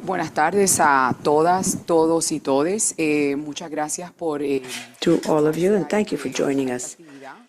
Buenas tardes a todas, todos y todes. Muchas gracias por To all of you, and sumarse thank you for joining us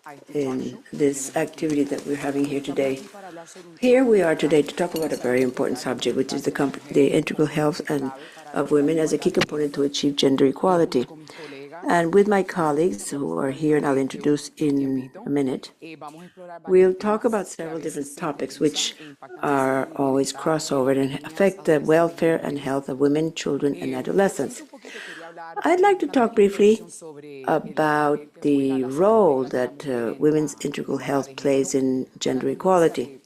a este talk in show. this activity that we're having here Estamos today. aquí para hablar sobre un Here tema we are today importante to talk about y a very salud important integral y subject, which is importante de la mujer, the integral un health aspecto clave para of lograr women la as a key igualdad de component to género. achieve gender Junto equality. con mis colegas And with my que colleagues, nos who are here and I'll acompañan introduce un in tiempito, a minute, vamos a explorar varios we'll talk about temas que a several veces different se topics entrelizan which e impactan la are salud y always bienestar crossover de and niñas, affect the adolescentes y welfare and mujeres. health of women, children, and Introducirte adolescents. un poquito, quería hablar I'd like to una talk pequeña briefly introducción sobre el about papel que juega the la salud role integral de la that mujer en women's la integral igualdad de health plays género. in Una gender tendencia equality. que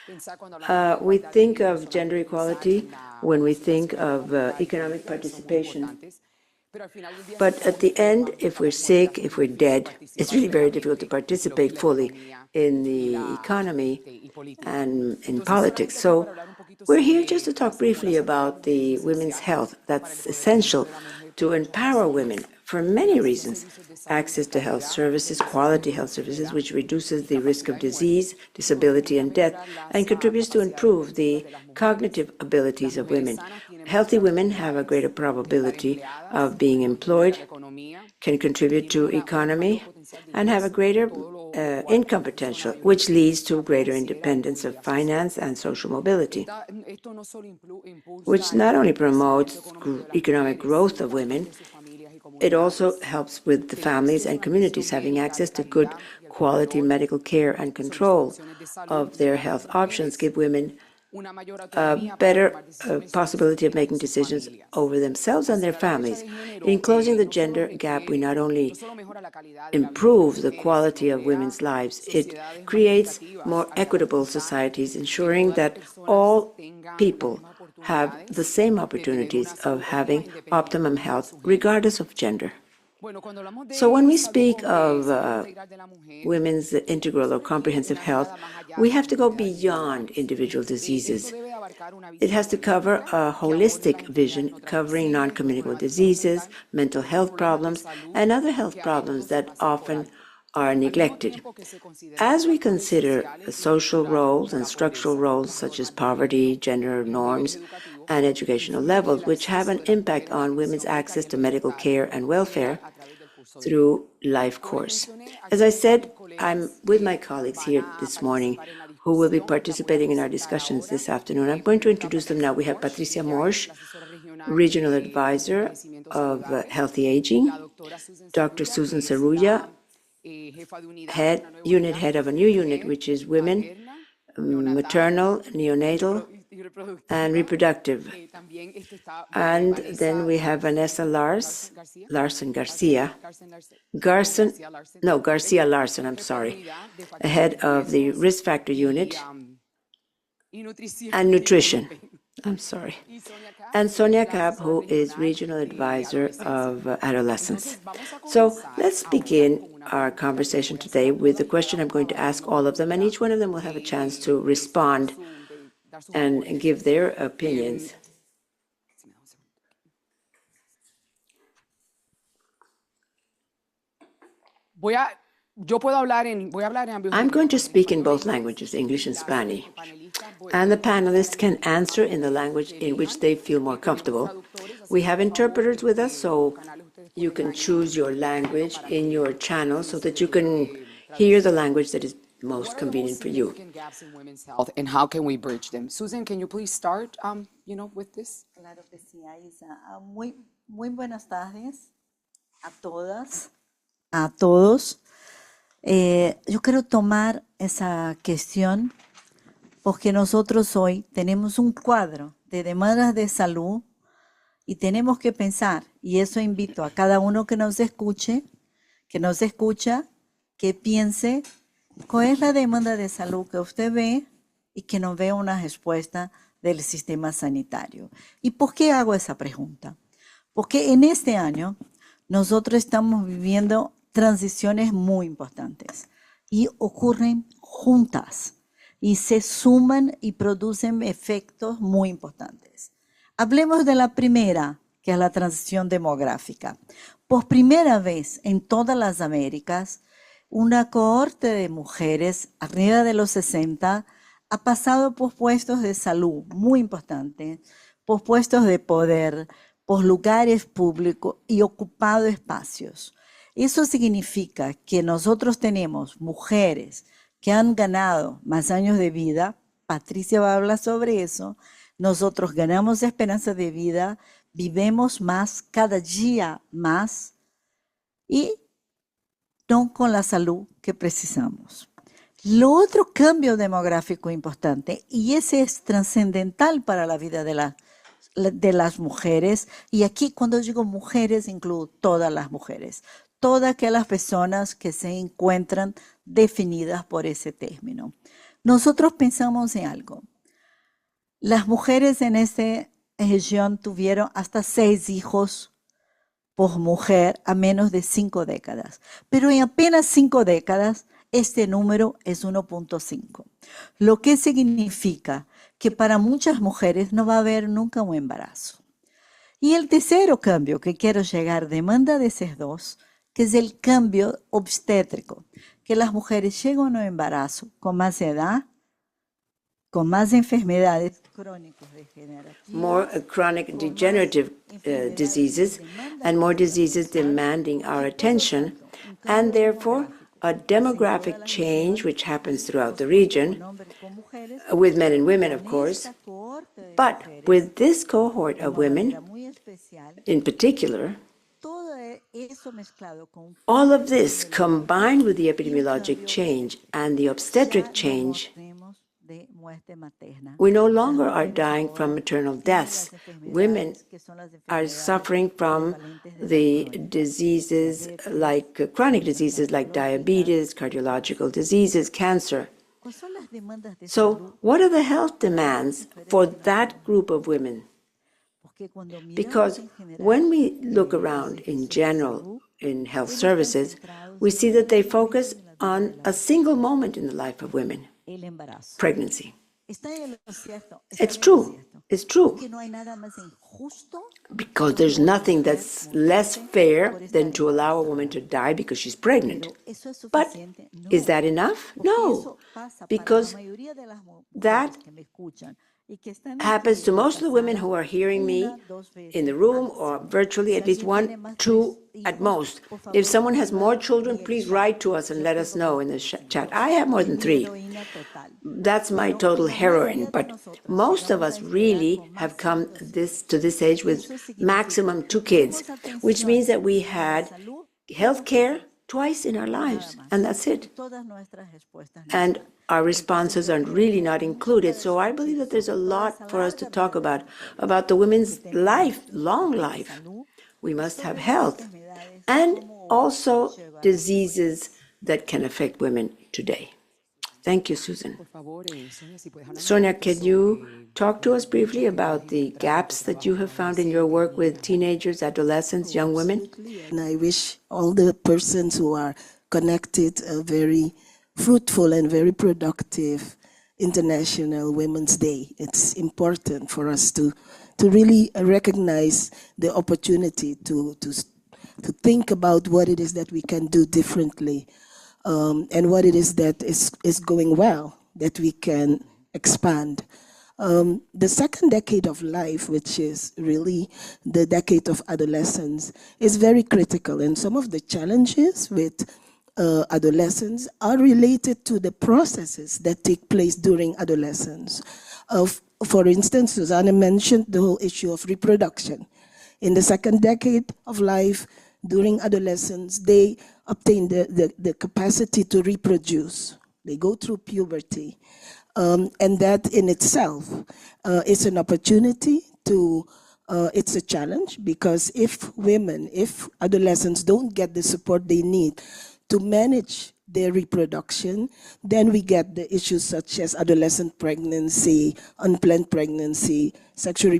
pensar cuando hablamos de We igualdad de think género of solamente gender pensar equality en la when we think participación of económica y economic política, que son muy participation. importantes, pero al final del día si But at estamos the end, enfermas, si if we're estamos muertas, sick, es if we're muy difícil dead, it's participar really very difficult to plenamente en lo que es participate la fully economía in y the la economy y política. and in Entonces politics. solamente aquí So para hablar un poquito we're here just sobre to la talk salud. La briefly salud de la about mujer es the women's esencial health. para el That's empoderamiento essential de la mujer to por muchas empower women razones. for El many acceso a reasons. servicios de salud de Access to health calidad, services, reducción quality de health services, enfermedad which reduces y the risk capacidad of de muerte, disease, y disability, contribuye a and death, mejorar las and contributes to capacidades improve cognitivas the de las mujeres. cognitive Las abilities of mujeres women. sanas tienen más Healthy women have a probabilidades greater de estar probability empleadas, of being contribuir a employed, la economía can y contribute tienen to un mayor economy, potencial de and have a ingreso, greater todo lo cual income proporciona potential, mayor which leads to independencia greater financiera y independence of movilidad social. finance and social mobility, Esto no solo which impulsa not only el crecimiento promotes económico de las economic mujeres, growth sino of también women, de sus familias y it also comunidades. helps with the Tener families acceso a and una atención communities having médica de access to good calidad y el quality control medical care and sobre sus control opciones de salud of le their da a las health options, mujeres give women una mayor a autonomía para better tomar decisiones sobre su possibility of vida y making sus decisions familias. over themselves and their Hacia la brecha families. de género In closing the no solo gender gap, we requiere, not no only solo mejora la calidad de la vida de las improve the mujeres, sino quality of crea women's lives, it sociedades más creates equitativas more al equitable garantizar societies, que ensuring todas las that personas all tengan las people mismas have the oportunidades same de tener opportunities una of salud óptima having optimum independientemente de health, su género. regardless of gender. Bueno, cuando hablamos So when de we salud, speak of salud integral de la mujer, women's integral or eso requiere comprehensive una health, mirada más allá we de las have to go enfermedades beyond individuales. individual Esto diseases. debe abarcar una It has visión to cover holística a que aborde las holistic enfermedades vision no covering transmisibles, los non-communicable problemas de salud diseases, mental mental y los health problemas de problems, salud and other health que a problems menudo se that pasan por often alto. are Al mismo neglected. tiempo que se consideran As we factores consider esenciales y social estructurales roles como and la structural pobreza, roles las such as normas de género poverty, gender y los niveles norms, educativos, and educational influyen en levels, el which have acceso an de las impact mujeres a la on women's atención médica y access el to medical bienestar care and en general welfare a través del curso de vida. through life Como les course. mencioné, As aquí I tengo a said, mis I'm colegas with my que colleagues van here a this morning participar en la who will be discusión. Las voy a participating in our presentar discussions ahora. this afternoon. I'm going to Primero está introduce them now. Patricia We have Morsch. Patricia Ella es Morsch, la asesora regional Regional de Advisor envejecimiento of saludable. Healthy La Aging, doctora Susan Dr. Cerulla, Susan que es Saruya, la jefa de unidad, una nueva unit unidad head of a new de unit, mujer, which is women, materna, neonatal maternal, neonatal, y and reproductiva. reproductive. También está And then Vanessa we have Vanessa Garcia, Larson Garcia, García Garson, Larsen, no, disculpen, Garcia Larson, I'm jefa de sorry, unidad de factores head de of the riesgos risk factor unit y nutrición, and nutrition. disculpen. I'm sorry. Y Sonia Cap, And que es Sonia la Cab, asesora who is regional regional de advisor adolescencia. of adolescents. Entonces, vamos a So comenzar let's ahora begin con una our pregunta que le conversation voy a hacer today a with the todas y cada question I'm una. going to Van a ask tener la all of them, and oportunidad each one of them will have a chance to respond de dar sus and aportes. give their opinions. Si me da un segundo. Voy a hablar en ambos I'm going to idiomas, en speak in español e both inglés. languages, English and Las Spanish. panelistas And the pueden contestar panelists en el can idioma answer in the language que in which elijan. they feel more Tenemos comfortable. traductores, así We que have por favor interpreters with us, los so canales ustedes you pueden can ahí choose your elegirlo language para in que your channel so les sea that you de can hear the traducción. language that is What most are the most convenient for you. significant gaps in women's health and how can we bridge them? Susan, can you please start, with this? Claro que sí, Aiza. Muy buenas tardes a todas, a todos. Yo quiero tomar esa cuestión porque nosotros hoy tenemos un cuadro de demandas de salud y tenemos que pensar, y eso invito a cada uno que nos escucha, que piense cuál es la demanda de salud que usted ve y que no vea una respuesta del sistema sanitario. ¿Y por qué hago esa pregunta? Porque en este año nosotros estamos viviendo transiciones muy importantes y ocurren juntas y se suman y producen efectos muy importantes. Hablemos de la primera, que es la transición demográfica. Por primera vez en todas las Américas, una cohorte de mujeres arriba de los 60 ha pasado por puestos de salud muy importantes, por puestos de poder, por lugares públicos y ocupado espacios. Eso significa que nosotros tenemos mujeres que han ganado más años de vida. Patricia va a hablar sobre eso. Nosotros ganamos esperanza de vida, vivimos más, cada día más, y no con la salud que precisamos. Lo otro cambio demográfico importante, y ese es trascendental para la vida de las mujeres, y aquí cuando digo mujeres incluyo todas las mujeres, todas aquellas personas que se encuentran definidas por ese término. Nosotros pensamos en algo. Las mujeres en esta región tuvieron hasta 6 hijos por mujer a menos de 5 décadas. Pero en apenas 5 décadas, este número es 1.5. Lo que significa que para muchas mujeres no va a haber nunca un embarazo. Y el tercero cambio que quiero llegar demanda de CES2, que es el cambio obstétrico, que las mujeres llegan a un embarazo con más edad, con más enfermedades crónicas degenerativas, More chronic degenerative diseases and more diseases demanding our attention, and therefore a demographic change which happens throughout the region, with men and women, of course, but with this cohort of women in particular, all of this combined with the epidemiologic change and the obstetric change, we no longer are dying from maternal deaths. Women are suffering from the diseases like chronic diseases like diabetes, cardiological diseases, cancer. So what are the health demands for that group of women? Because when we look around in general in health services, we see that they focus on a single moment in the life of women, pregnancy. It's true. It's true. Because there's nothing that's less fair than to allow a woman to die because she's pregnant. But is that enough? No. Because that happens to most of the women who are hearing me in the room or virtually, at least 1, 2 at most. If someone has more children, please write to us and let us know in the chat. I have more than 3. That's my total heroine. But most of us really have come to this age with maximum 2 kids, which means that we had health care twice in our lives, and that's it. And our responses are really not included. So I believe that there's a lot for us to talk about the women's life, long life. We must have health and also diseases that can affect women today. Thank you, Susan. Sonia, can you talk to us briefly about the gaps that you have found in your work with teenagers, adolescents, young women? And I wish all the persons who are connected a very fruitful and very productive International Women's Day. It's important for us to really recognize the opportunity to think about what it is that we can do differently, and what it is that is going well, that we can expand. The second decade of life, which is really the decade of adolescence, is very critical. And some of the challenges with adolescents are related to the processes that take place during adolescence. For instance, Susanna mentioned the whole issue of reproduction. In the second decade of life, during adolescence, they obtain the capacity to reproduce. They go through puberty. And that in itself is an opportunity to, it's a challenge, because if adolescents don't get the support they need to manage their reproduction, then we get the issues such as adolescent pregnancy, unplanned pregnancy, sexually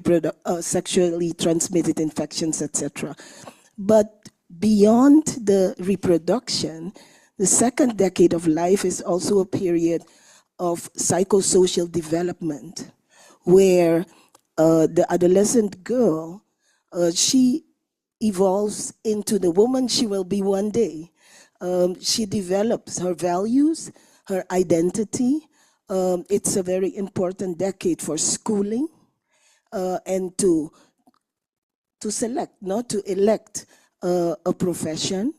transmitted infections, etc. But beyond the reproduction, the second decade of life is also a period of psychosocial development, where the adolescent girl, she evolves into the woman she will be one day. She develops her values, her identity. It's a very important decade for schooling. and to select, not to elect a profession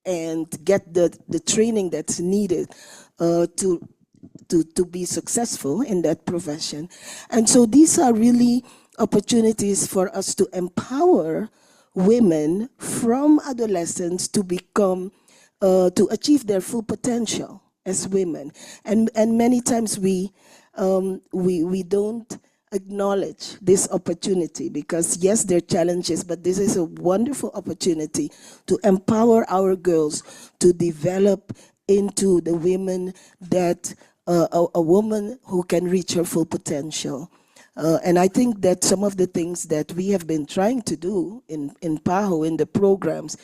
and get the training that's needed to be successful in that profession. And so these are really opportunities for us to empower women from adolescence to become, to achieve their full potential as women. And many times we don't acknowledge this opportunity because yes, there are challenges, but this is a wonderful opportunity to empower our girls to develop into the women that a woman who can reach her full potential. And I think that some of the things that we have been trying to do in PAHO, in the programs,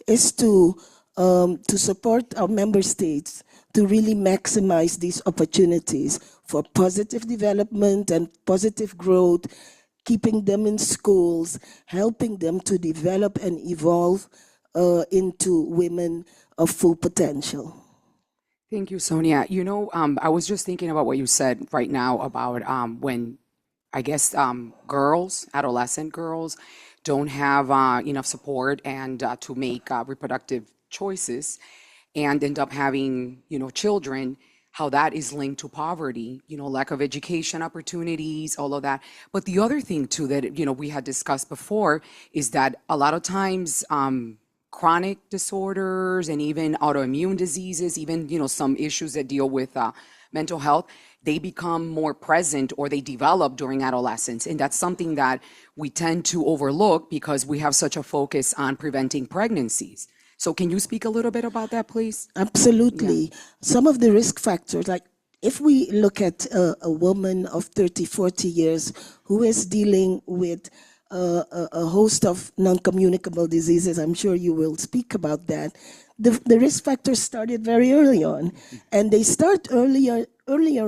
is to support our member states to really maximize these opportunities for positive development and positive growth, keeping them in schools, helping them to develop and evolve into women of full potential. Thank you, Sonia. You know, I was just thinking about what you said right now about when I guess girls, adolescent girls, don't have enough support and to make reproductive choices and end up having, children, how that is linked to poverty, lack of education opportunities, all of that. But the other thing too that, we had discussed before is that a lot of times chronic disorders and even autoimmune diseases, even, some issues that deal with mental health, they become more present or they develop during adolescence. And that's something that we tend to overlook because we have such a focus on preventing pregnancies. So can you speak a little bit about that, please? Absolutely. Yeah. Some of the risk factors, like if we look at a woman of 30, 40 years who is dealing with a host of non-communicable diseases, I'm sure you will speak about that. The risk factors started very early on, and they start earlier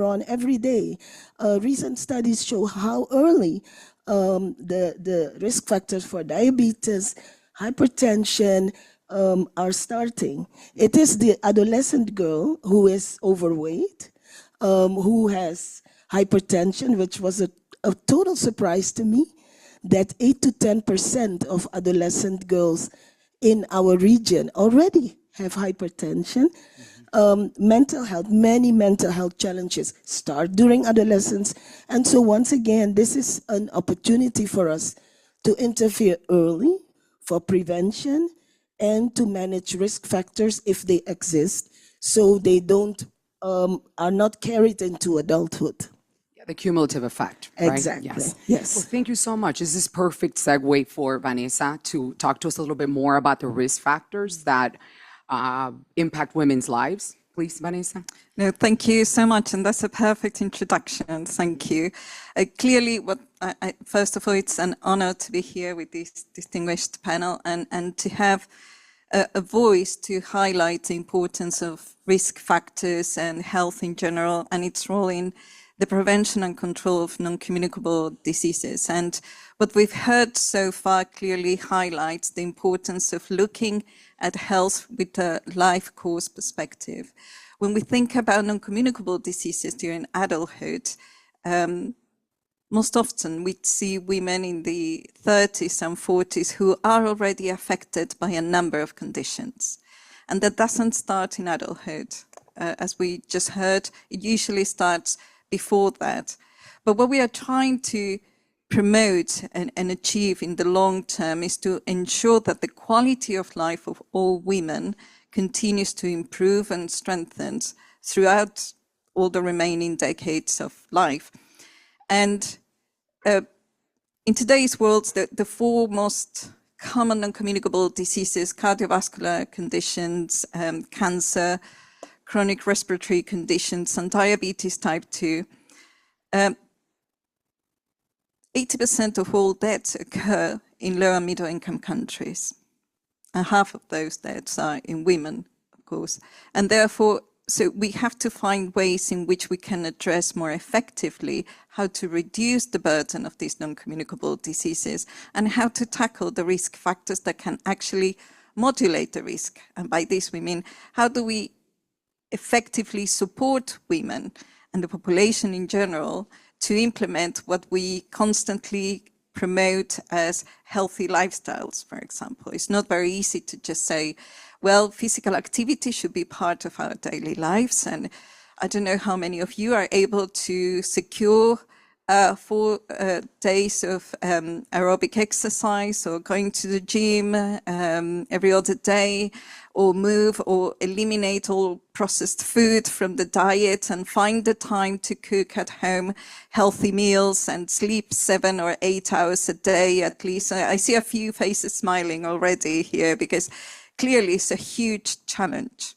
on every day. Recent studies show how early the risk factors for diabetes, hypertension are starting. It is the adolescent girl who is overweight, who has hypertension, which was a total surprise to me, that 8 to 10% of adolescent girls in our region already have hypertension. Mental health, many mental health challenges start during adolescence. And so once again, this is an opportunity for us to interfere early for prevention and to manage risk factors if they exist, so they are not carried into adulthood. The cumulative effect, right? Exactly. Yes. Well, thank you so much. This is perfect segue for Vanessa to talk to us a little bit more about the risk factors that impact women's lives. Please, Vanessa. No, thank you so much, and that's a perfect introduction. Thank you. Clearly, first of all, it's an honor to be here with this distinguished panel and to have a voice to highlight the importance of risk factors and health in general and its role in the prevention and control of non-communicable diseases. And what we've heard so far clearly highlights the importance of looking at health with a life course perspective. When we think about non-communicable diseases during adulthood, most often we see women in the 30s and 40s who are already affected by a number of conditions. And that doesn't start in adulthood. As we just heard, it usually starts before that. But what we are trying to promote and achieve in the long term is to ensure that the quality of life of all women continues to improve and strengthen throughout all the remaining decades of life. And in today's world, the four most common non-communicable diseases, cardiovascular conditions, cancer, chronic respiratory conditions, and diabetes type 2, 80% of all deaths occur in low and middle income countries. And half of those deaths are in women, of course. And therefore, so we have to find ways in which we can address more effectively how to reduce the burden of these non-communicable diseases and how to tackle the risk factors that can actually modulate the risk. And by this we mean, how do we effectively support women and the population in general to implement what we constantly promote as healthy lifestyles, for example. It's not very easy to just say, well, physical activity should be part of our daily lives. And I don't know how many of you are able to secure 4 days of aerobic exercise or going to the gym every other day, or move or eliminate all processed food from the diet and find the time to cook at home healthy meals and sleep 7 or 8 hours a day at least. I see a few faces smiling already here because clearly it's a huge challenge.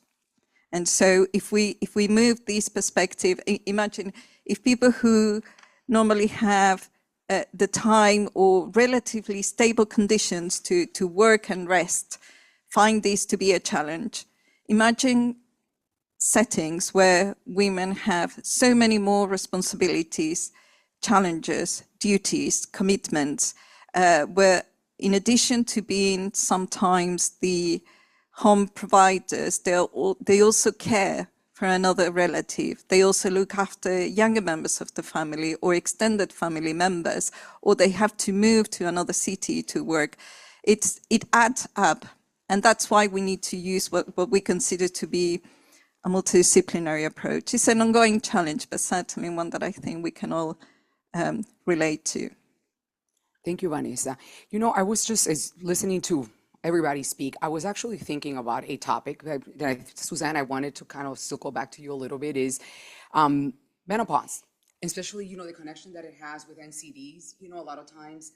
And so if we move this perspective, imagine if people who normally have the time or relatively stable conditions to work and rest find this to be a challenge. Imagine settings where women have so many more responsibilities, challenges, duties, commitments, where in addition to being sometimes the home providers, they also care for another relative. They also look after younger members of the family or extended family members, or they have to move to another city to work. It adds up. And that's why we need to use what we consider to be a multidisciplinary approach. It's an ongoing challenge, but certainly one that I think we can all relate to. Thank you, Vanessa. You know, I was just listening to everybody speak. I was actually thinking about a topic Suzanne, I wanted to kind of circle back to you a little bit is menopause, especially, you know, the connection that it has with NCDs. You know, a lot of times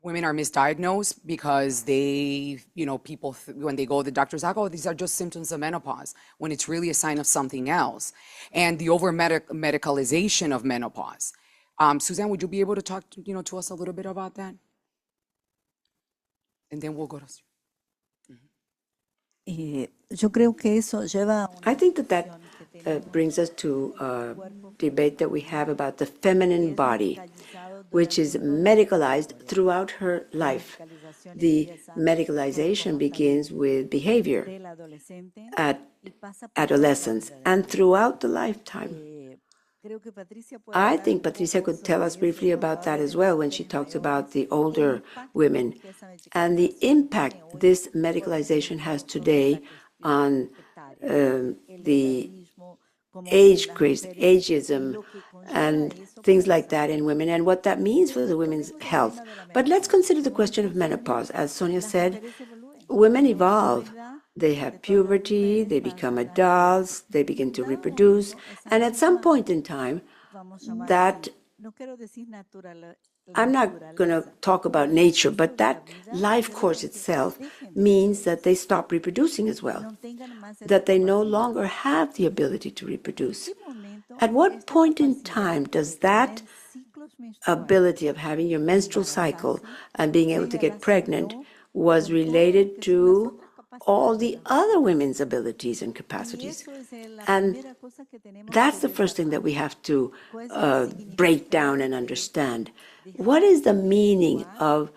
women are misdiagnosed because they, you know, people, when they go to the doctor's like, oh, these are just symptoms of menopause, when it's really a sign of something else. And the over-medicalization of menopause. Suzanne, would you be able to talk, to us a little bit about that? And then we'll go to... Yo creo que eso lleva I think that brings us to a debate that we have about the feminine body, which is medicalized throughout her life. The medicalization begins with behavior at adolescence and throughout the lifetime. I think Patricia could tell us briefly about that as well when she talks about the older women and the impact this medicalization has today on the age craze, ageism, and things like that in women, and what that means for the women's health. But let's consider the question of menopause. As Sonia said, women evolve. They have puberty, they become adults, they begin to reproduce, and at some point in time, that, I'm not going to talk about nature, but that life course itself means that they stop reproducing as well, that they no longer have the ability to reproduce. At what point in time does that ability of having your menstrual cycle and being able to get pregnant was related to all the other women's abilities and capacities? And that's the first thing that we have to break down and understand. What is the meaning of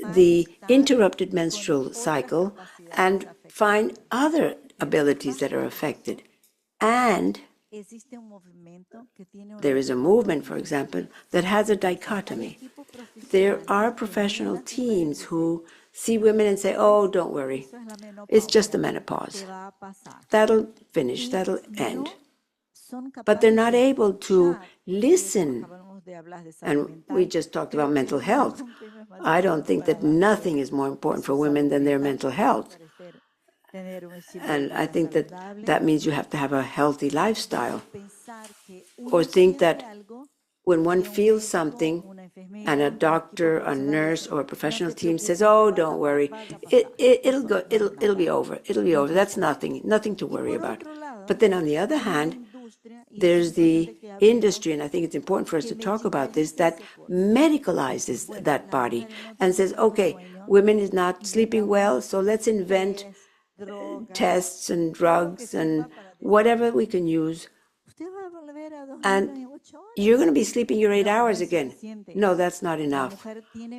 the interrupted menstrual cycle and find other abilities that are affected? And there is a movement, for example, that has a dichotomy. There are professional teams who see women and say, oh, don't worry, it's just the menopause. That'll finish, that'll end. But they're not able to listen. And we just talked about mental health. I don't think that nothing is more important for women than their mental health. And I think that that means you have to have a healthy lifestyle. Or think that when one feels something and a doctor, a nurse, or a professional team says, oh, don't worry, it'll be over. It'll be over. That's nothing to worry about. But then on the other hand, there's the industry, and I think it's important for us to talk about this, that medicalizes that body and says, okay, women is not sleeping well, so let's invent tests and drugs and whatever we can use. And you're going to be sleeping your 8 hours again. No, that's not enough.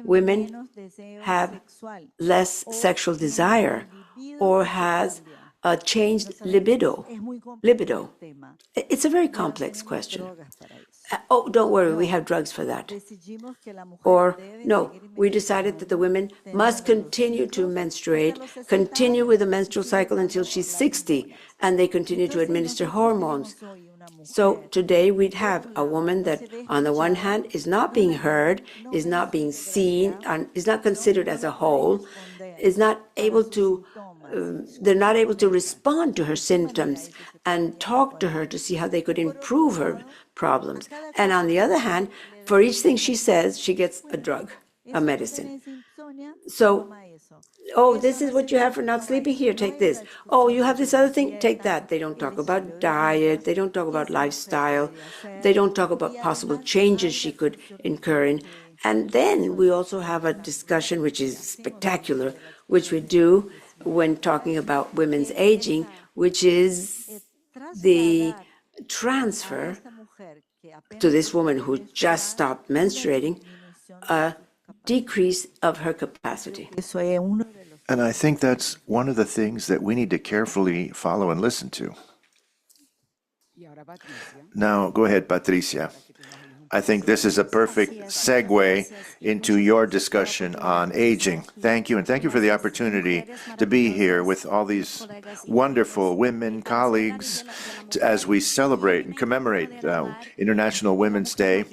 Women have less sexual desire or has a changed libido. It's a very complex question. Oh, don't worry, we have drugs for that. decidimos que la mujer Or, debe no, seguir we decided that the women must continue to menstruate, continue with the menstrual cycle until she's 60, and they continue to administer hormones. So today we'd have a woman that, on the one hand, is not being heard, is not being seen, and is not considered as a whole, is not able to, they're not able to respond to her symptoms and talk to her to see how they could improve her problems. And on the other hand, for each thing she says, she gets a drug, a medicine. So, oh, this is what you have for not sleeping? Here, take this. Oh, you have this other thing? Take that. They don't talk about diet. They don't talk about lifestyle. They don't talk about possible changes she could incur in. And then we also have a discussion which is spectacular, which we do when talking about women's aging, which is the transfer to this woman who just stopped menstruating, a decrease of her capacity. And I think that's one of the things that we need to carefully follow and listen to. Now, go ahead, Patricia. I think this is a perfect segue into your discussion on aging. Thank you, and thank you for the opportunity to be here with all these wonderful women colleagues as we celebrate and commemorate International Women's Day.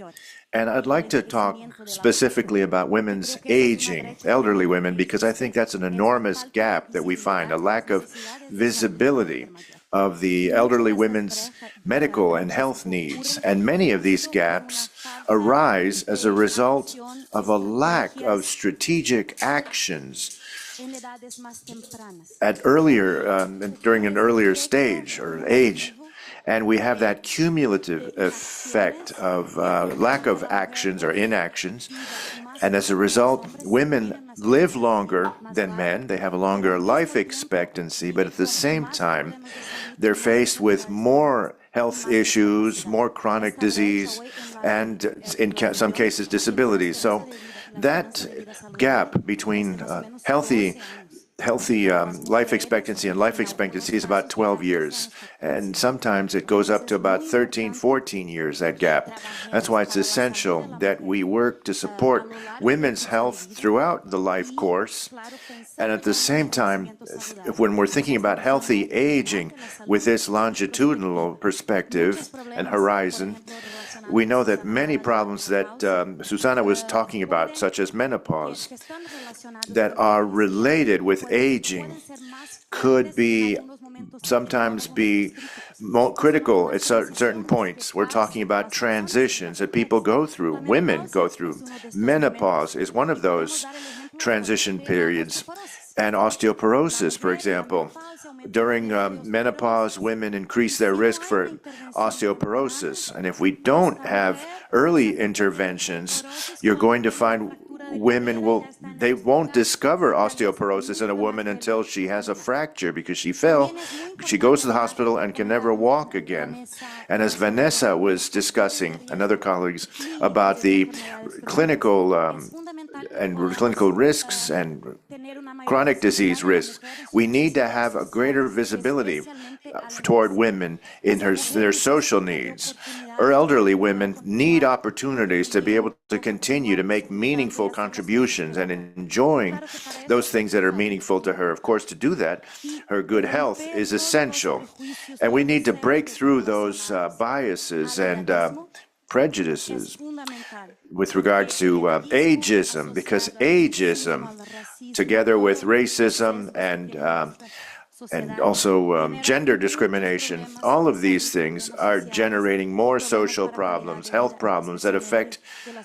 And I'd like to talk specifically about women's aging, elderly women, because I think that's an enormous gap that we find, a lack of visibility of the elderly women's medical and health needs. And many of these gaps arise as a result of a lack of strategic actions at during an earlier stage or age. And we have that cumulative effect of lack of actions or inactions. And as a result, women live longer than men. They have a longer life expectancy, but at the same time, they're faced with more health issues, more chronic disease, and in some cases, disabilities. So that gap between healthy life expectancy and life expectancy is about 12 years. And sometimes it goes up to about 13, 14 years, that gap. That's why it's essential that we work to support women's health throughout the life course. And at the same time, when we're thinking about healthy aging with this longitudinal perspective and horizon, we know that many problems that Susana was talking about, such as menopause, that are related with aging, could sometimes be more critical at certain points. We're talking about transitions that people go through, women go through. Menopause is one of those transition periods. And osteoporosis, for example. During menopause, women increase their risk for osteoporosis. And if we don't have early interventions, you're going to find women won't discover osteoporosis in a woman until she has a fracture because she fell. She goes to the hospital and can never walk again. And as Vanessa was discussing, another colleagues, about the clinical risks and chronic disease risks, we need to have a greater visibility toward women in their social needs. Our elderly women need opportunities to be able to continue to make meaningful contributions and enjoying those things that are meaningful to her. Of course, to do that, her good health is essential. And we need to break through those biases and prejudices with regards to ageism, because ageism, together with racism and also gender discrimination, all of these things are generating more social problems, health problems that affect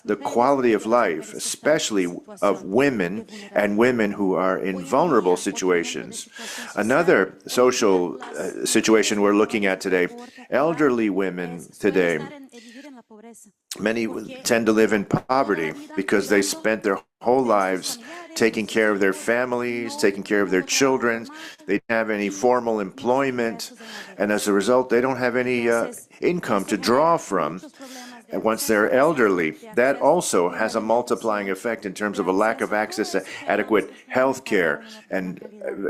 the quality of life, especially of women and women who are in vulnerable situations. Another social situation we're looking at today, elderly women today, many tend to live in poverty because they spent their whole lives taking care of their families, taking care of their children. They don't have any formal employment, and as a result, they don't have any income to draw from. And once they're elderly, that also has a multiplying effect in terms of a lack of access to adequate health care and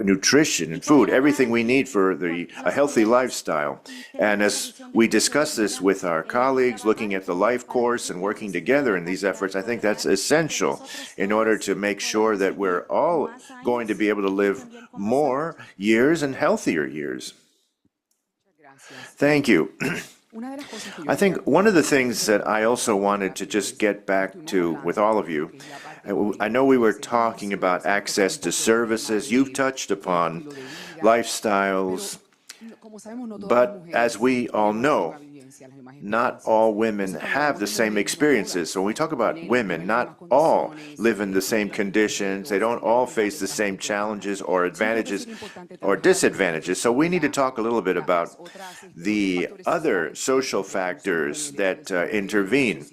nutrition and food, everything we need for a healthy lifestyle. And as we discuss this with our colleagues, looking at the life course and working together in these efforts, I think that's essential in order to make sure that we're all going to be able to live more years and healthier years. Thank you. I think one of the things that I also wanted to just get back to with all of you, I know we were talking about access to services. You've touched upon lifestyles, but as we all know, not all women have the same experiences. So when we talk about women, not all live in the same conditions. They don't all face the same challenges or advantages or disadvantages. So we need to talk a little bit about the other social factors that intervene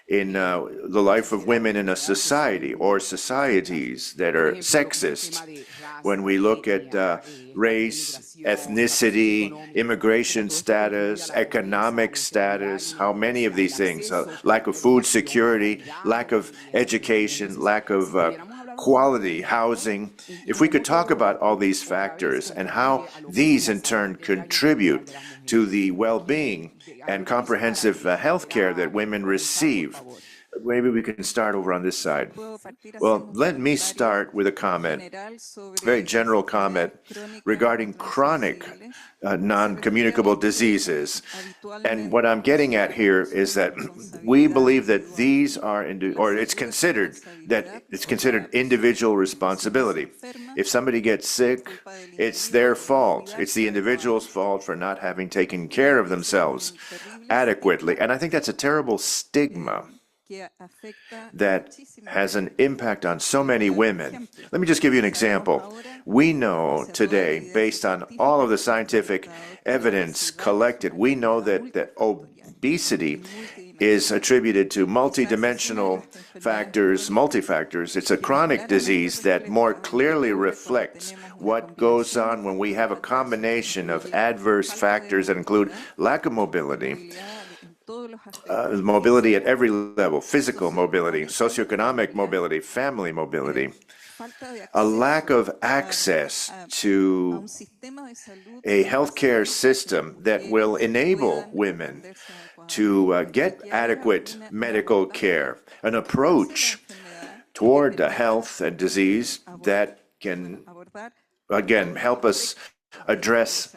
in the life of women in a society or societies that are sexist. When we look at race, ethnicity, immigration status, economic status, how many of these things, lack of food security, lack of education, lack of quality housing. If we could talk about all these factors and how these in turn contribute to the well-being and comprehensive health care that women receive. Maybe we can start over on this side. Well, let me start with a comment, very general comment regarding chronic non-communicable diseases. And what I'm getting at here is that we believe that these are, it's considered individual responsibility. If somebody gets sick, it's their fault. It's the individual's fault for not having taken care of themselves adequately. And I think that's a terrible stigma that has an impact on so many women. Let me just give you an example. We know today, based on all of the scientific evidence collected, we know that obesity is attributed to multidimensional factors, multifactors. It's a chronic disease that more clearly reflects what goes on when we have a combination of adverse factors that include lack of mobility, mobility at every level, physical mobility, socioeconomic mobility, family mobility, a lack of access to a healthcare system that will enable women to get adequate medical care, an approach toward health and disease that can, again, help us address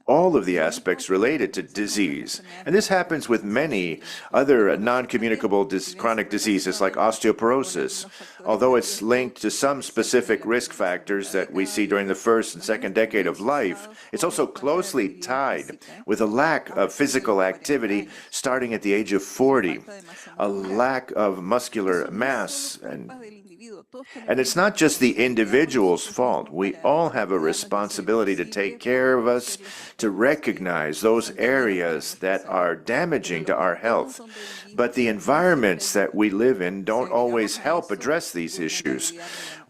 all of the aspects related to disease. And this happens with many other non-communicable chronic diseases like osteoporosis. Although it's linked to some specific risk factors that we see during the first and second decade of life, it's also closely tied with a lack of physical activity starting at the age of 40, a lack of muscular mass, and it's not just the individual's fault. We all have a responsibility to take care of us, to recognize those areas that are damaging to our health. But the environments that we live in don't always help address these issues.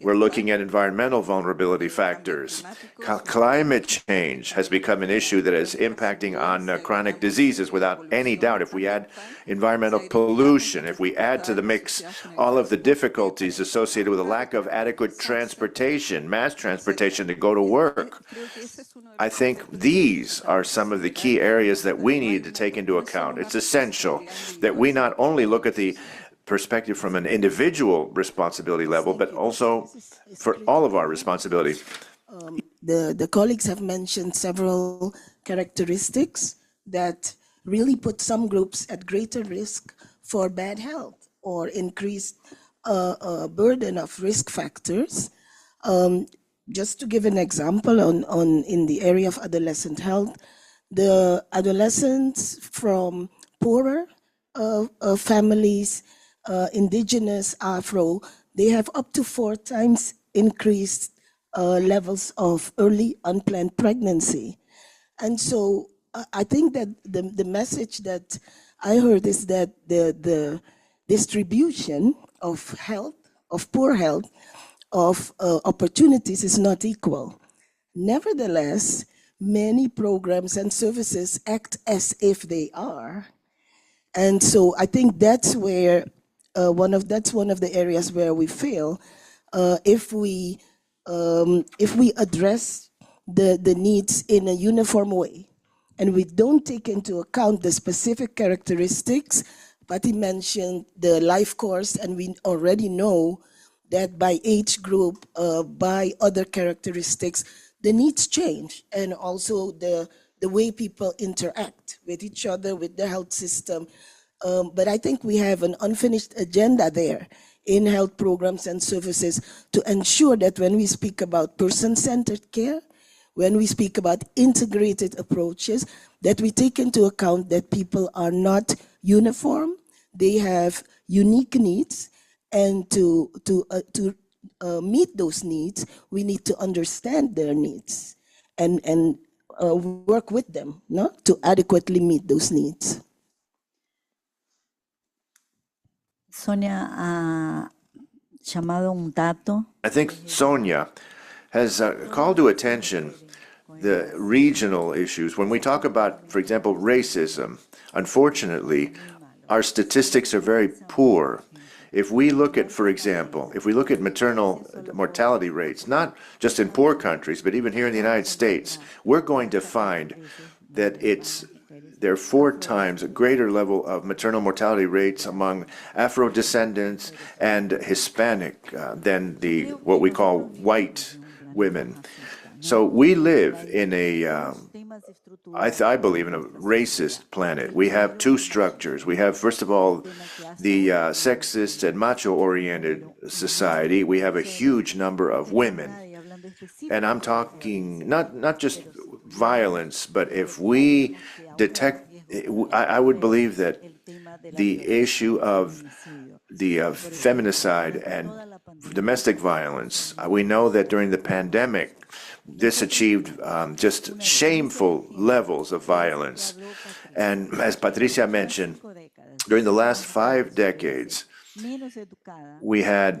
We're looking at environmental vulnerability factors. Climate change has become an issue that is impacting on chronic diseases without any doubt. If we add environmental pollution, if we add to the mix all of the difficulties associated with a lack of adequate transportation, mass transportation to go to work, I think these are some of the key areas that we need to take into account. It's essential that we not only look at the perspective from an individual responsibility level, but also for all of our responsibility. The colleagues have mentioned several characteristics that really put some groups at greater risk for bad health or increased burden of risk factors. Just to give an example in the area of adolescent health, the adolescents from poorer families, indigenous, Afro, they have up to 4 times increased levels of early unplanned pregnancy. And so I think that the message that I heard is that the distribution of health, of poor health, of opportunities is not equal. Nevertheless, many programs and services act as if they are. And so I think that's where that's one of the areas where we fail if we address the needs in a uniform way, and we don't take into account the specific characteristics. Patty mentioned the life course, and we already know that by age group, by other characteristics, the needs change, and also the way people interact with each other, with the health system. But I think we have an unfinished agenda there in health programs and services to ensure that when we speak about person-centered care, when we speak about integrated approaches, that we take into account that people are not uniform, they have unique needs, and to meet those needs, we need to understand their needs and work with them, no, to adequately meet those needs. Sonia ha llamado un dato. I think Sonia has called to attention the regional issues. When we talk about, for example, racism, unfortunately, our statistics are very poor. If we look at, for example, if we look at maternal mortality rates, not just in poor countries, but even here in the United States, we're going to find that there are 4 times a greater level of maternal mortality rates among Afro-descendants and Hispanic than what we call white women. So we live in I believe, in a racist planet. We have 2 structures. We have, first of all, the sexist and macho-oriented society. We have a huge number of women. And I'm talking not just violence, but if we detect, I would believe that the issue of the feminicide and domestic violence, we know that during the pandemic, this achieved just shameful levels of violence. And as Patricia mentioned, during the last 5 decades, we had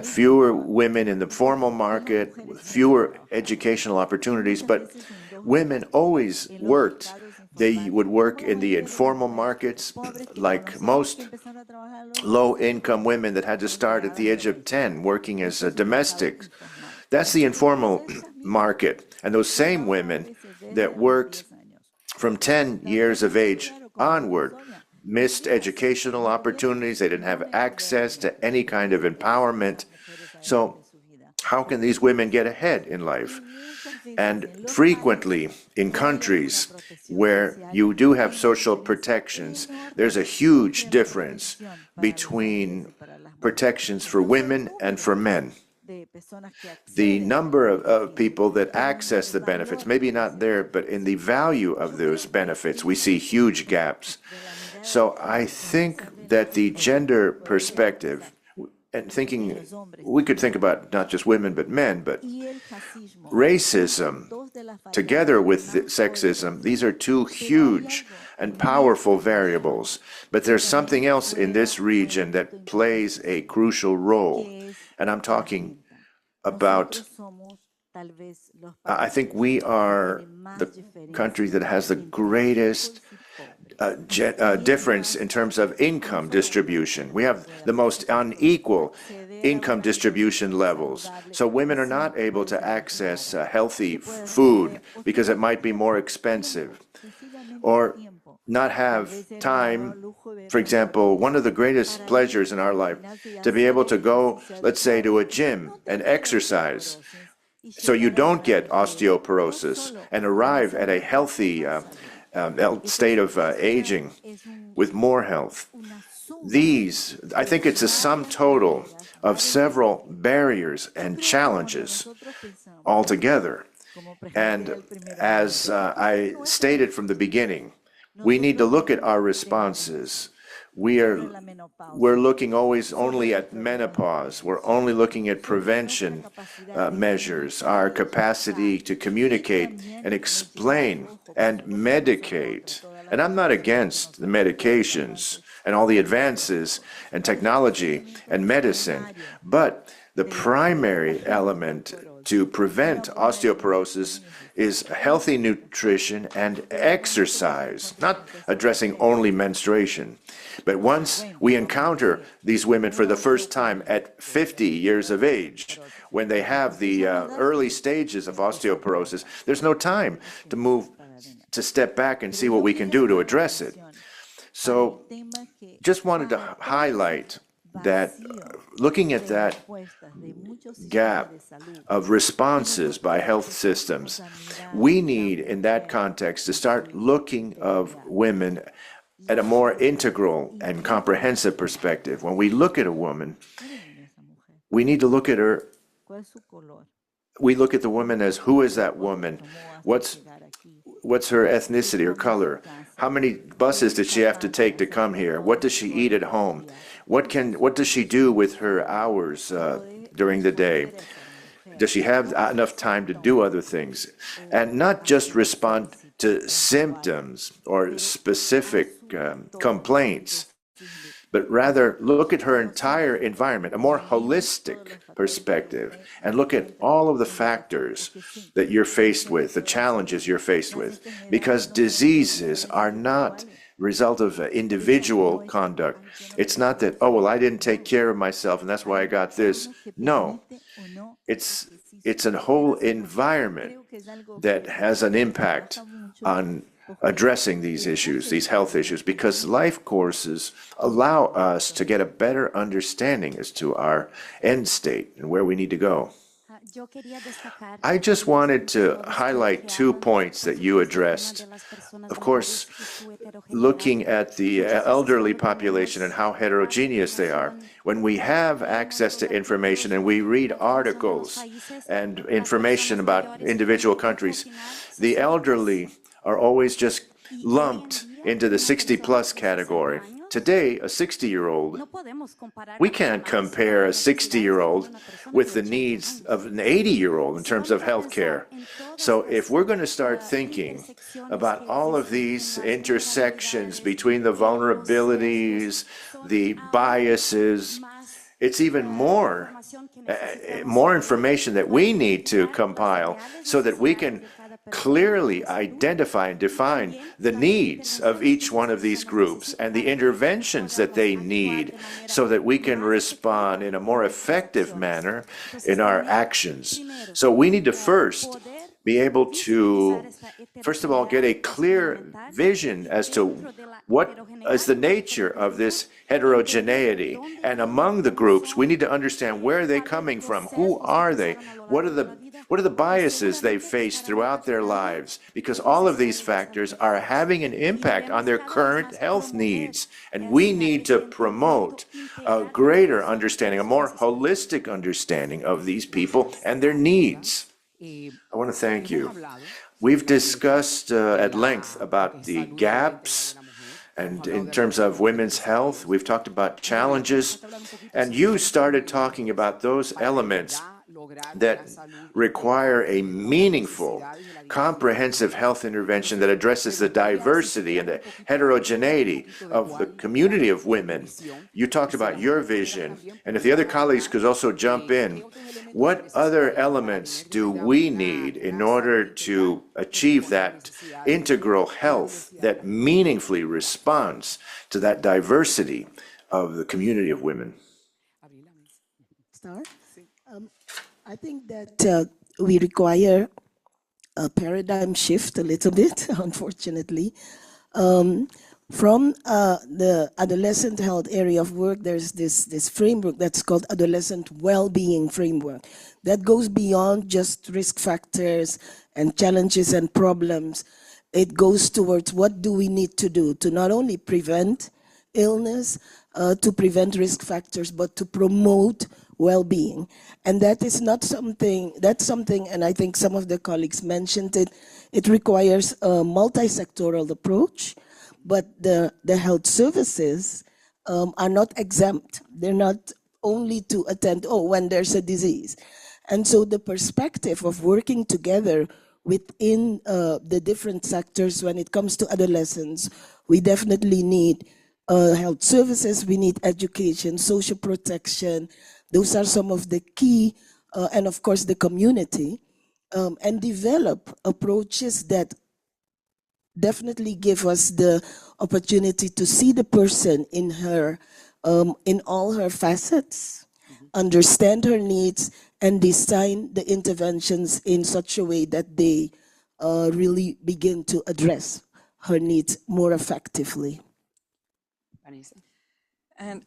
fewer women in the formal market, fewer educational opportunities, but women always worked. They would work in the informal markets, like most low-income women that had to start at the age of 10 working as a domestic. That's the informal market. And those same women that worked from 10 years of age onward missed educational opportunities. They didn't have access to any kind of empowerment. So how can these women get ahead in life? And frequently in countries where you do have social protections, there's a huge difference between protections for women and for men. The number of people that access the benefits, maybe not there, but in the value of those benefits, we see huge gaps. So I think that the gender perspective, and thinking, we could think about not just women but men, but racism, together with sexism, these are 2 huge and powerful variables. But there's something else in this region that plays a crucial role. And I'm talking about, I think we are the country that has the greatest difference in terms of income distribution. We have the most unequal income distribution levels. So women are not able to access healthy food because it might be more expensive, or not have time. For example, one of the greatest pleasures in our life, to be able to go, let's say, to a gym and exercise, so you don't get osteoporosis and arrive at a healthy state of aging with more health. These, I think it's a sum total of several barriers and challenges altogether. And as I stated from the beginning, we need to look at our responses. We're looking always only at menopause. We're only looking at prevention measures, our capacity to communicate and explain and medicate. And I'm not against the medications. and all the advances and technology and medicine. But the primary element to prevent osteoporosis is healthy nutrition and exercise, not addressing only menstruation. But once we encounter these women for the first time at 50 years of age, when they have the early stages of osteoporosis, there's no time to step back and see what we can do to address it. So just wanted to highlight that looking at that gap of responses by health systems, we need in that context to start looking of women at a more integral and comprehensive perspective. When we look at a woman, we need to look at her, we look at the woman as who is that woman? What's her ethnicity or color? How many buses did she have to take to come here? What does she eat at home? What does she do with her hours during the day? Does she have enough time to do other things? And not just respond to symptoms or specific complaints, but rather look at her entire environment, a more holistic perspective, and look at all of the factors that you're faced with, the challenges you're faced with, because diseases are not result of individual conduct. It's not that, oh, well, I didn't take care of myself and that's why I got this. No, it's a whole environment that has an impact on addressing these issues, these health issues, because life courses allow us to get a better understanding as to our end state and where we need to go. I just wanted to highlight 2 points that you addressed. Of course, looking at the elderly population and how heterogeneous they are. When we have access to information and we read articles and information about individual countries, the elderly are always just lumped into the 60-plus category. Today, a 60-year-old, we can't compare a 60-year-old with the needs of an 80-year-old in terms of health care. So if we're going to start thinking about all of these intersections between the vulnerabilities, the biases, it's even more information that we need to compile so that we can clearly identify and define the needs of each one of these groups and the interventions that they need so that we can respond in a more effective manner in our actions. So we need to first be able to, first of all, get a clear vision as to what is the nature of this heterogeneity. And among the groups, we need to understand where are they coming from? Who are they? What are the biases they face throughout their lives? Because all of these factors are having an impact on their current health needs. And we need to promote a greater understanding, a more holistic understanding of these people and their needs. I want to thank you. We've discussed at length about the gaps and in terms of women's health. We've talked about challenges, and you started talking about those elements that require a meaningful, comprehensive health intervention that addresses the diversity and the heterogeneity of the community of women. You talked about your vision, and if the other colleagues could also jump in, what other elements do we need in order to achieve that integral health that meaningfully responds to that diversity of the community of women? Start? I think that we require a paradigm shift a little bit, unfortunately. From the adolescent health area of work, there's this framework that's called adolescent well-being framework that goes beyond just risk factors and challenges and problems. It goes towards what do we need to do to not only prevent illness, to prevent risk factors, but to promote well-being. And that is not something, that's something, and I think some of the colleagues mentioned it, it requires a multi-sectoral approach, but the health services are not exempt. They're not only to attend, when there's a disease. And so the perspective of working together within the different sectors when it comes to adolescents, we definitely need health services, we need education, social protection. Those are some of the key, and of course the community, and develop approaches that definitely give us the opportunity to see the person in her, in all her facets, understand her needs, and design the interventions in such a way that they really begin to address her needs more effectively. Vanessa?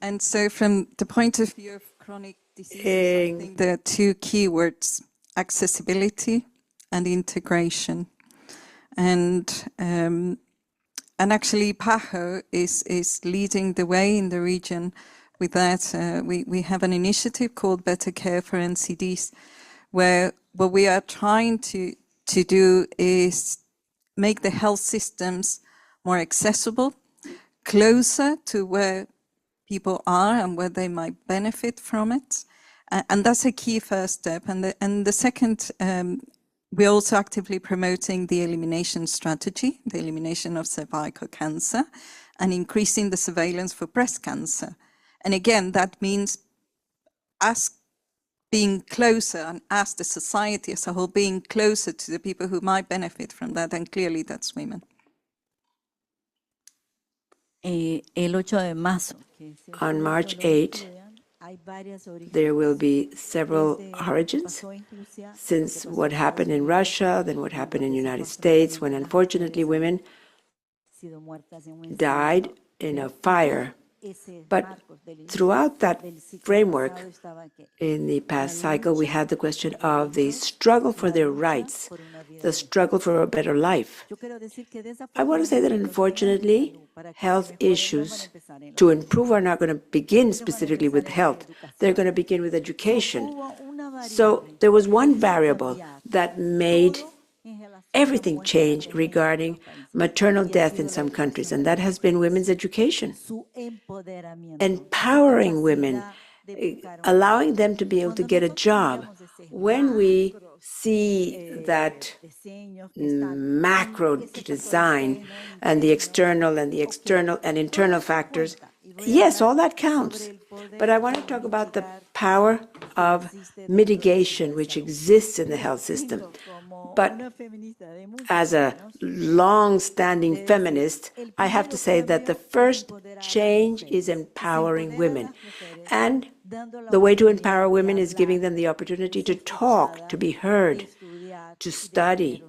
And so from the point of view of chronic diseases, I think there are two keywords: accessibility and integration. And actually PAHO is leading the way in the region with that. We have an initiative called Better Care for NCDs, where what we are trying to do is make the health systems more accessible, closer to where people are and where they might benefit from it. And that's a key first step. And the second, we're also actively promoting the elimination strategy, the elimination of cervical cancer, and increasing the surveillance for breast cancer. And again, that means us being closer, and us, the society as a whole, being closer to the people who might benefit from that, and clearly that's women. El 8 de marzo. On March 8, there will be several origins, since what happened in Russia, then what happened in the United States, when unfortunately women died in a fire. But throughout that framework, in the past cycle, we had the question of the struggle for their rights, the struggle for a better life. I want to say that unfortunately, health issues to improve are not going to begin specifically with health. They're going to begin with education. So there was one variable that made everything change regarding maternal death in some countries, and that has been women's education. Empowering women, allowing them to be able to get a job. When we see that macro design and the external and internal factors, yes, all that counts. But I want to talk about the power of mitigation which exists in the health system. But as a long-standing feminist, I have to say that the first change is empowering women. And the way to empower women is giving them the opportunity to talk, to be heard, to study,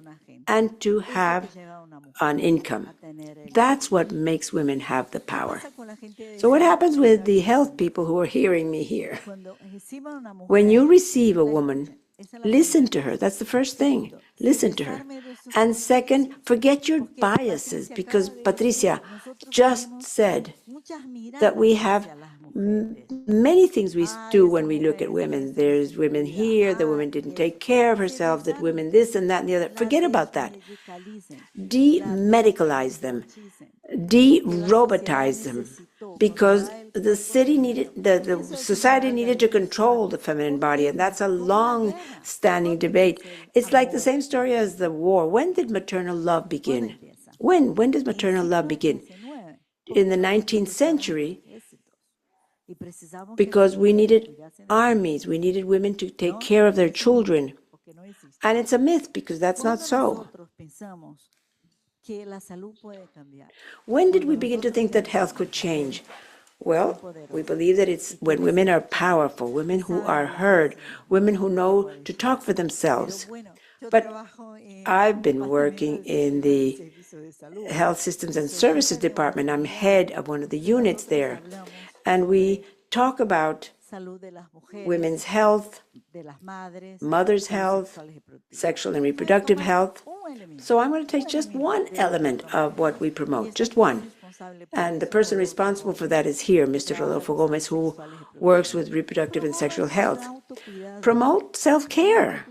and to have an income. That's what makes women have the power. So what happens with the health people who are hearing me here? When you receive a woman, listen to her. That's the first thing. Listen to her. And second, forget your biases, because Patricia just said that we have many things we do when we look at women. There's women here, the woman didn't take care of herself, that women this and that and the other. Forget about that. De-medicalize them. De-robotize them. Because the city needed, the society needed to control the feminine body, and that's a long-standing debate. It's like the same story as the war. When did maternal love begin? When does maternal love begin? In the 19th century, because we needed armies, we needed women to take care of their children. And it's a myth, because that's not so. When did we begin to think that health could change? Well, we believe that it's when women are powerful, women who are heard, women who know to talk for themselves. But I've been working in the Health Systems and Services Department. I'm head of one of the units there. And we talk about women's health, mother's health, sexual and reproductive health. So I'm going to take just one element of what we promote, just one. And the person responsible for that is here, Mr. Rodolfo Gomez, who works with reproductive and sexual health. Promote self-care.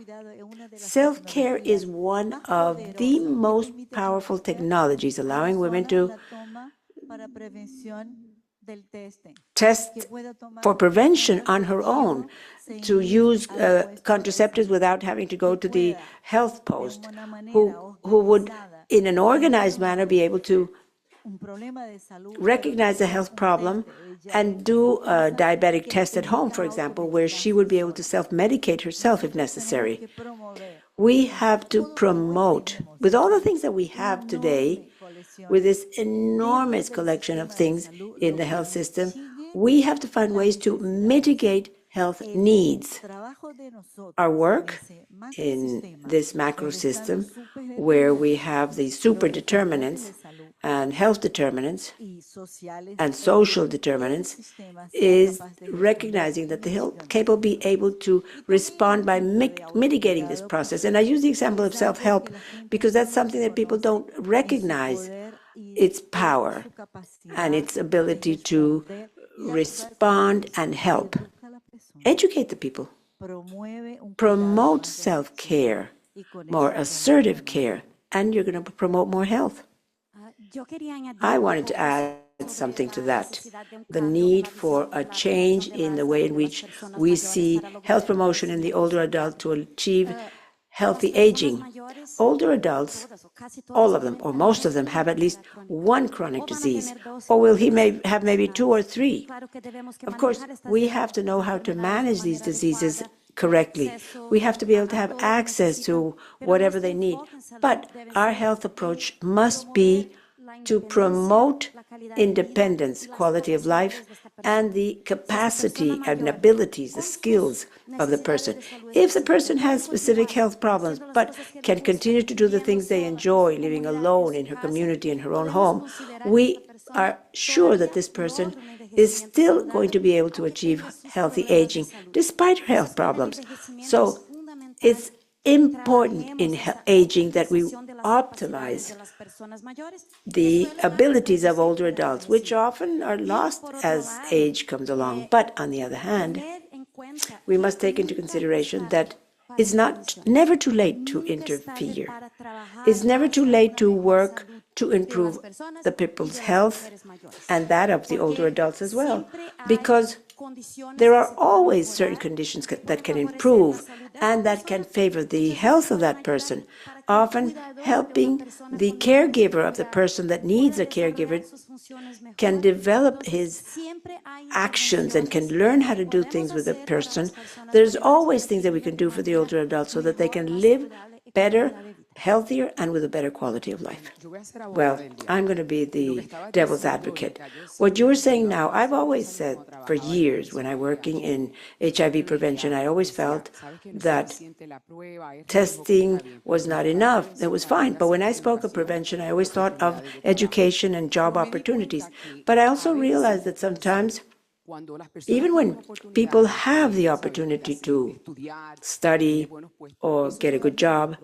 Self-care is one of the most powerful technologies, allowing women to test for prevention on her own, to use contraceptives without having to go to the health post, who would, in an organized manner, be able to recognize a health problem and do a diabetic test at home, for example, where she would be able to self-medicate herself if necessary. We have to promote, with all the things that we have today, with this enormous collection of things in the health system, we have to find ways to mitigate health needs. Our work in this macro system, where we have these super determinants and health determinants and social determinants, is recognizing that the health capable be able to respond by mitigating this process. And I use the example of self-help because that's something that people don't recognize its power and its ability to respond and help. Educate the people. Promote self-care, more assertive care, and you're going to promote more health. I wanted to add something to that. The need for a change in the way in which we see health promotion in the older adult to achieve healthy aging. Older adults, all of them, or most of them, have at least one chronic disease, or will he may have maybe 2 or 3. Of course, we have to know how to manage these diseases correctly. We have to be able to have access to whatever they need. But our health approach must be to promote independence, quality of life, and the capacity and abilities, the skills of the person. If the person has specific health problems, but can continue to do the things they enjoy, living alone in her community, in her own home, we are sure that this person is still going to be able to achieve healthy aging despite her health problems. So it's important in aging that we optimize the abilities of older adults, which often are lost as age comes along. But on the other hand, we must take into consideration that it's never too late to interfere. It's never too late to work to improve the people's health and that of the older adults as well, because there are always certain conditions that can improve and that can favor the health of that person, often helping the caregiver of the person that needs a caregiver can develop his actions and can learn how to do things with a person. There's always things that we can do for the older adults so that they can live better, healthier, and with a better quality of life. Well, I'm going to be the devil's advocate. What you were saying now, I've always said for years when I'm working in HIV prevention, I always felt that testing was not enough. It was fine. But when I spoke of prevention, I always thought of education and job opportunities. But I also realized that sometimes, even when people have the opportunity to study or get a good job,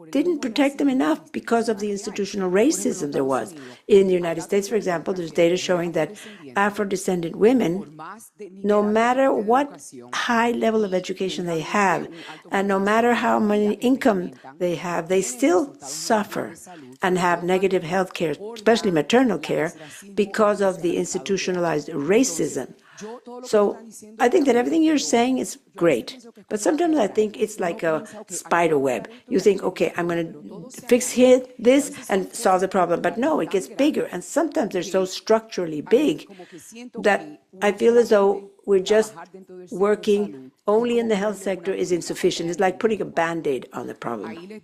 didn't protect them enough because of the institutional racism there was. In the United States, for example, there's data showing that Afro-descendant women, no matter what high level of education they have, and no matter how much income they have, they still suffer and have negative health care, especially maternal care, because of the institutionalized racism. So I think that everything you're saying is great, but sometimes I think it's like a spider web. You think, okay, I'm going to fix this and solve the problem, but no, it gets bigger, and sometimes they're so structurally big that I feel as though we're just working only in the health sector is insufficient. It's like putting a Band-Aid on the problem.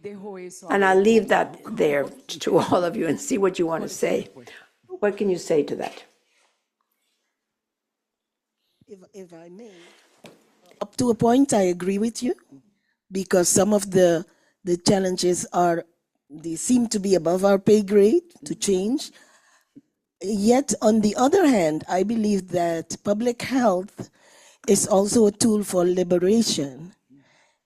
And I'll leave that there to all of you and see what you want to say. What can you say to that? If I may, up to a point, I agree with you, because some of the challenges they seem to be above our pay grade to change. Yet, on the other hand, I believe that public health is also a tool for liberation.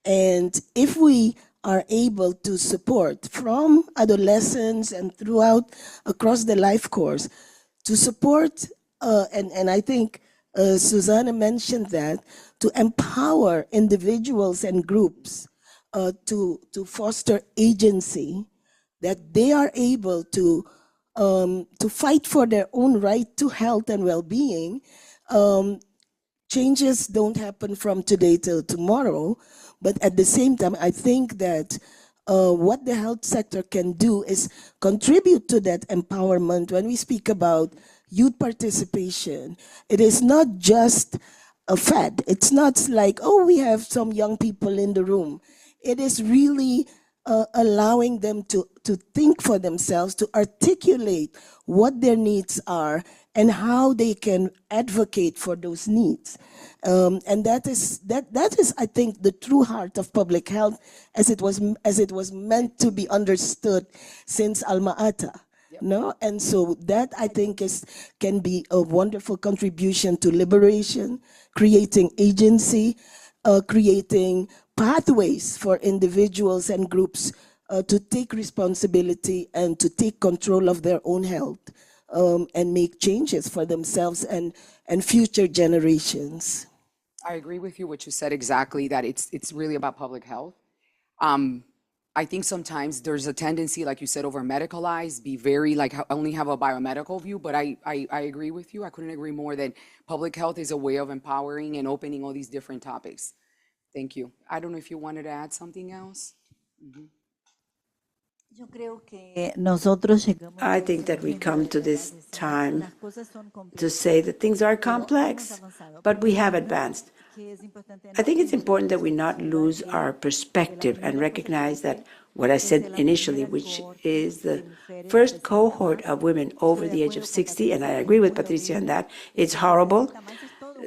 And if we are able to support from adolescents and throughout across the life course, to support, and I think Susana mentioned that, to empower individuals and groups to foster agency, that they are able to fight for their own right to health and well-being. Changes don't happen from today till tomorrow, but at the same time, I think that what the health sector can do is contribute to that empowerment. When we speak about youth participation, it is not just a fad. It's not like, oh, we have some young people in the room. It is really allowing them to think for themselves, to articulate what their needs are and how they can advocate for those needs. And that is, I think, the true heart of public health as it was meant to be understood since Alma Ata. No, and so that I think can be a wonderful contribution to liberation, creating agency, creating pathways for individuals and groups to take responsibility and to take control of their own health and make changes for themselves and future generations. I agree with you what you said exactly, that it's really about public health. I think sometimes there's a tendency, like you said, over medicalize, be very like only have a biomedical view, but I agree with you. I couldn't agree more that public health is a way of empowering and opening all these different topics. Thank you. I don't know if you wanted to add something else. Yo creo que nosotros llegamos I think that we come to this time to say that things are complex, but we have advanced. I think it's important that we not lose our perspective and recognize that what I said initially, which is the first cohort of women over the age of 60, and I agree with Patricia on that, it's horrible.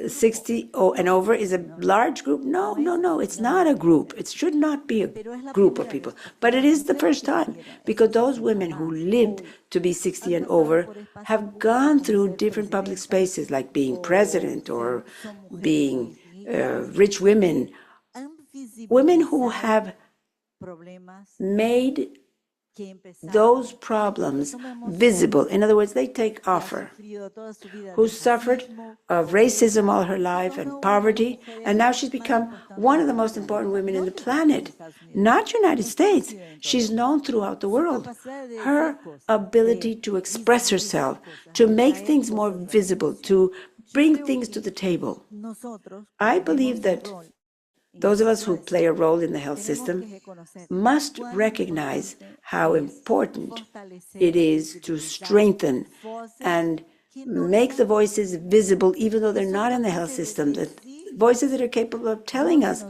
60 and over is a large group. No, it's not a group. It should not be a group of people. But it is the first time, because those women who lived to be 60 and over have gone through different public spaces, like being president or being rich women, women who have made those problems visible. In other words, they take offer, who suffered of racism all her life and poverty, and now she's become one of the most important women in the planet, not United States. She's known throughout the world. Her ability to express herself, to make things more visible, to bring things to the table. I believe that those of us who play a role in the health system must recognize how important it is to strengthen and make the voices visible, even though they're not in the health system, the voices that are capable of telling us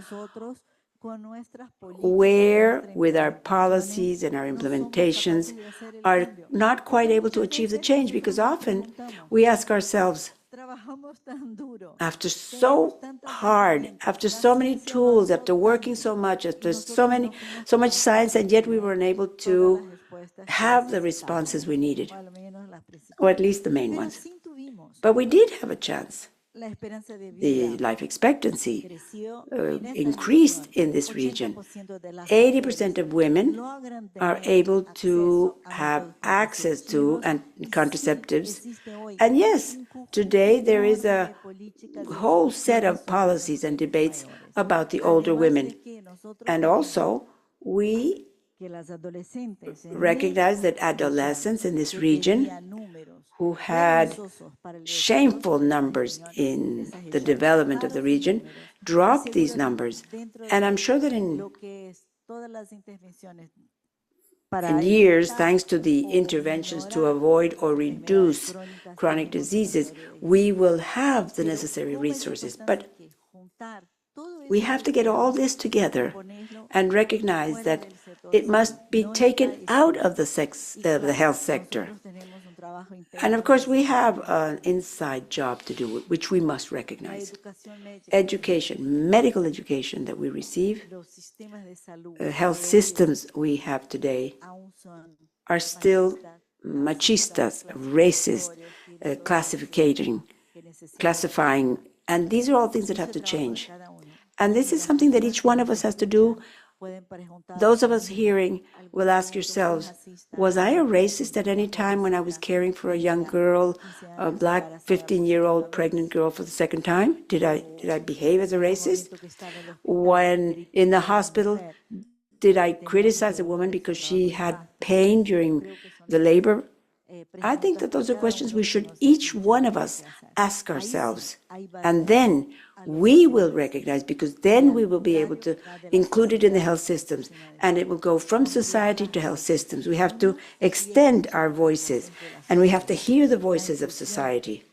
where, with our policies and our implementations, are not quite able to achieve the change, because often we ask ourselves, after so hard, after so many tools, after working so much, after so much science, and yet we were unable to have the responses we needed, or at least the main ones. But we did have a chance. The life expectancy increased in this region. 80% of women are able to have access to contraceptives. And yes, today there is a whole set of policies and debates about the older women. And also, we recognize that adolescents in this region who had shameful numbers in the development of the region dropped these numbers. And I'm sure that in years, thanks to the interventions to avoid or reduce chronic diseases, we will have the necessary resources. But we have to get all this together and recognize that it must be taken out of the health sector. And of course, we have an inside job to do, which we must recognize. Education, medical education that we receive, health systems we have today are still machistas, racist, classifying, and these are all things that have to change. And this is something that each one of us has to do. Those of us hearing will ask yourselves, was I a racist at any time when I was caring for a young girl, a black 15-year-old pregnant girl for the second time? Did I behave as a racist? When in the hospital, did I criticize a woman because she had pain during the labor I think that those are questions we should, each one of us, ask ourselves. And then we will recognize, because then we will be able to include it in the health systems, and it will go from society to health systems. We have to extend our voices, and we have to hear the voices of society.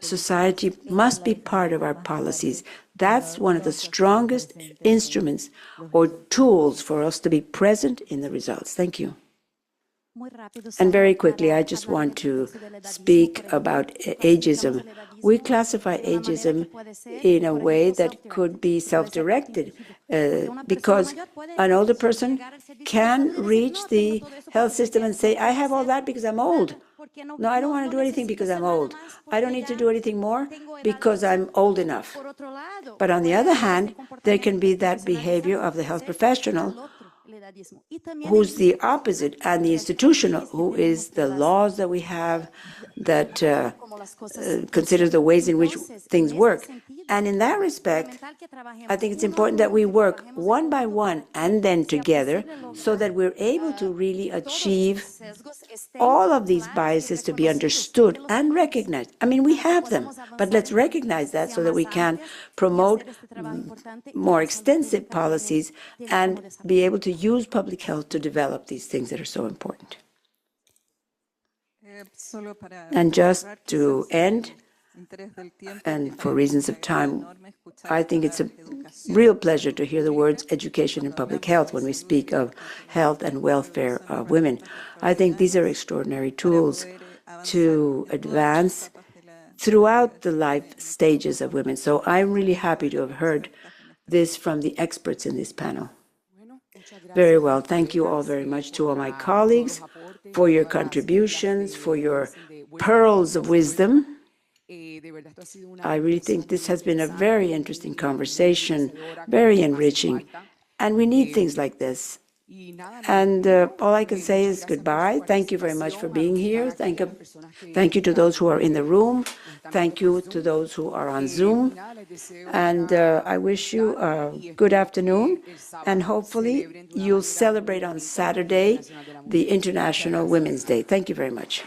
Society must be part of our policies. That's one of the strongest instruments or tools for us to be present in the results. Thank you. And very quickly, I just want to speak about ageism. We classify ageism in a way that could be self-directed, because an older person can reach the health system and say, I have all that because I'm old. No, I don't want to do anything because I'm old. I don't need to do anything more because I'm old enough. But on the other hand, there can be that behavior of the health professional who's the opposite, and the institutional, who is the laws that we have that consider the ways in which things work. And in that respect, I think it's important that we work one by one and then together, so that we're able to really achieve all of these biases to be understood and recognized. I mean, we have them, but let's recognize that so that we can promote more extensive policies and be able to use public health to develop these things that are so important. And just to end, and for reasons of time, I think it's a real pleasure to hear the words education and public health when we speak of health and welfare of women. I think these are extraordinary tools to advance throughout the life stages of women. So I'm really happy to have heard this from the experts in this panel. Very well. Thank you all very much to all my colleagues for your contributions, for your pearls of wisdom. I really think this has been a very interesting conversation, very enriching, and we need things like this. And all I can say is goodbye. Thank you very much for being here. Thank you to those who are in the room. Thank you to those who are on Zoom. And I wish you a good afternoon, and hopefully you'll celebrate on Saturday the International Women's Day. Thank you very much.